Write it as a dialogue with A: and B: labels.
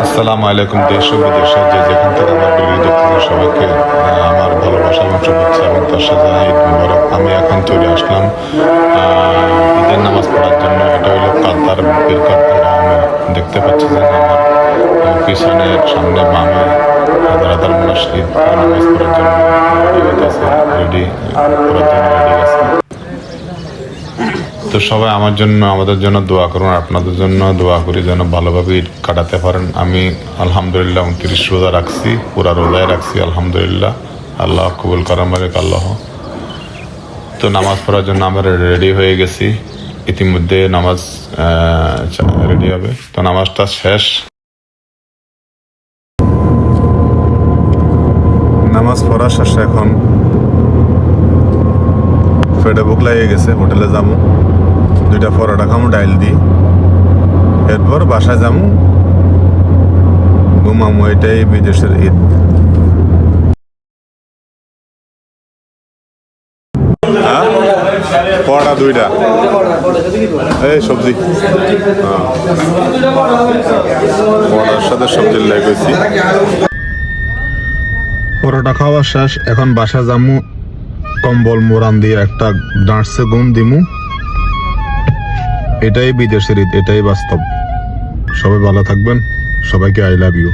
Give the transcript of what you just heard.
A: আসসালামু আলাইকুম। দেশ ও বিদেশে যে যেখান থেকে আমার ভিডিও দেখতেছে সবাইকে আমার ভালোবাসা এবং শুভেচ্ছা এবং তার সাথে ঈদ মুবারক। আমি এখন চলে আসলাম ঈদের নামাজ পড়ার জন্য। এটা হলো কাতার বিরকাত আল-আমের। দেখতে পাচ্ছেন আমার পিছনের সামনে বামে হাজার হাজার মানুষ ঈদ নামাজ পড়ার জন্য রেডি হইতেছে, রেডি করার জন্য রেডি আছে। তো সবাই আমার জন্য, আমাদের জন্য দোয়া করুন, আপনাদের জন্য দোয়া করি যেন ভালোভাবে ঈদ কাটাতে পারেন। আমি আলহামদুলিল্লাহ 29 রোজা রাখছি, পুরা রোজায় রাখছি আলহামদুলিল্লাহ। আল্লাহ কবুল করার মালিক আল্লাহ। তো নামাজ পড়ার জন্য আমরা রেডি হয়ে গেছি, ইতিমধ্যে নামাজ রেডি হবে। তো নামাজটা শেষ, নামাজ পড়া শেষ। এখন পেটে ভুক লাগে গেছে, হোটেলে যাবো, 2টা পরোটা খামো ডাইল দিই, এরপর বাসায় যাবো, ঘুমামো। এটাই বিদেশের ঈদ। পরোটা 2টা, এই সবজি, পরোটার সাথে সবজির লেগ হয়েছি। পরোটা খাওয়া শেষ, এখন বাসা যামু, কম্বল মোরান দিয়ে একটা ডাঁটসে ঘুম দিমু। এটাই বিদেশের ঈদ, এটাই বাস্তব। সবাই ভালো থাকবেন, সবাইকে আই লাভ ইউ।